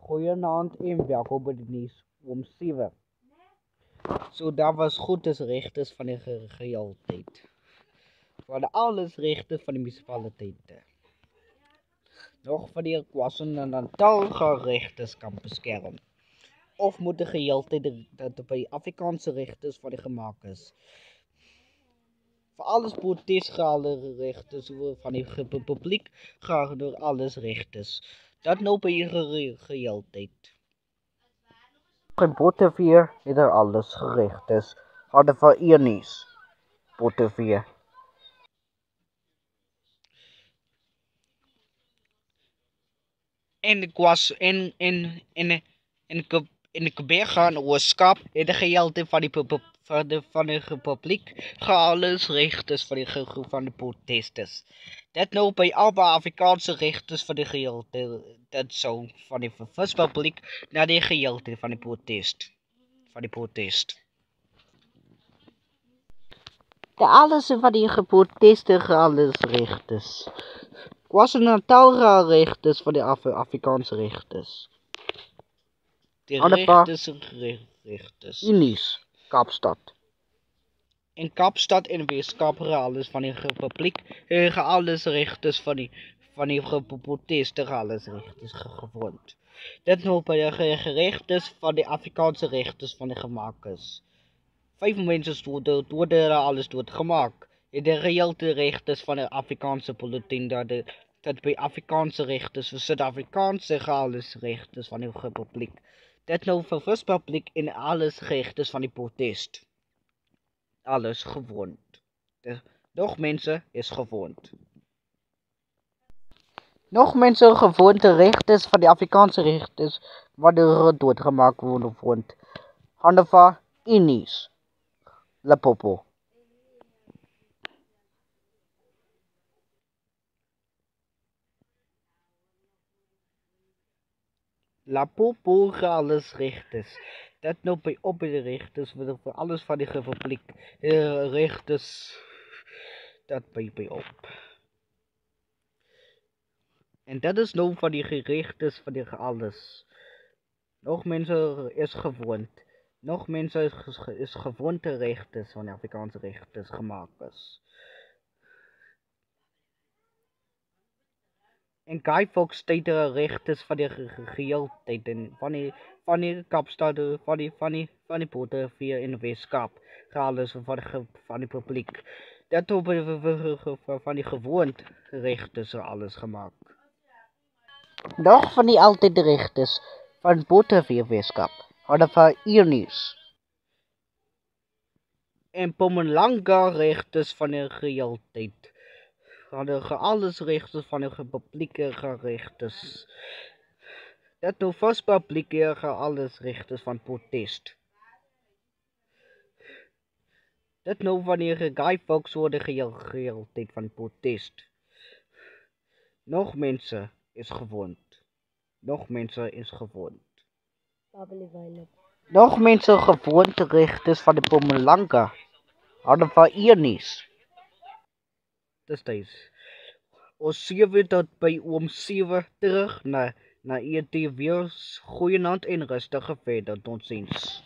Goeienaand en welkom by die nuus om 7. So dat was goed as regtes van die geheeltyd. Van alles regte van die munisipaliteite. Nog van die KwaZulu-Natal regtes kan beskerm. Of moet die geheeltyd dat by Afrikaanse regtes van die gemaak is. Vir alles protesgehale regtes van die publiek gaan door alles regtes. Dat nou by geheeltyd. Geen Bottevier het er alles geregtes. Hadden van Iernies. Bottevier. En ik was in de Quebec en Ooskap het de geheelte van die republiek alles regtes van de protestes. Dat nou bij alle Afrikaanse regtes van de geheelte, dat zo van de publiek naar de geheelte van de protest. De alles van die protesten alles regtes. KwaZulu-Natal regtes van de Afrikaanse regtes. De regtes. Unies, Kaapstad. In Kaapstad en Weskaap alles van die republiek alles regtes van die protesten alles regtes gevoerd. Dit nou by die geregtes van die Afrikaanse regtes van die gemaak is. 5 mense dood alles doodgemaak. De geheelte regtes van de Afrikaanse politiek dat by Afrikaanse regtes vir Suid-Afrikaanse alles regtes van die republiek. Dit nou vir Vispubliek en alles regtes van die protest. Alles gewoond. Nog mense is gewoond. Nog mense gewoonte regtes van die Afrikaanse regtes wanneer doodgemaak word. Hande van Inies. Limpopo. Limpopo alles regtes. Dat nou by op die regtes vir alles van die republiek. Regtes dat by op. En dat is nou van die geregtes van die alles. Nog mense is gewoond. Nog mense is gewoonte regtes van die Afrikaanse regtes gemaak is. En Guy Fawkes tyd regtes van die geheeltyd en van die Kaapstad van die Bottevier in Weskaap alles van die publiek. Dat op van die gewoond regtes alles gemaak. Nog van die altyd regtes van Bottevier Weskaap hadden van Iernies. En Mpumalanga regtes van die geheeltyd. Hadden alles regtes van die republieke regtes. Dat nou vast publieke alles regtes van protest. Dat nou wanneer Guy Fawkes worden geheeltyd van protest. Nog mense is gewoond. Nog mense is gewoond. Nog mense gewoond regtes van die Mpumalanga. Hadden van Iernies. Dis tyd. Ons 7 tot by om 7 terug na ETV. Goeienaand en rustige verder. Totsiens.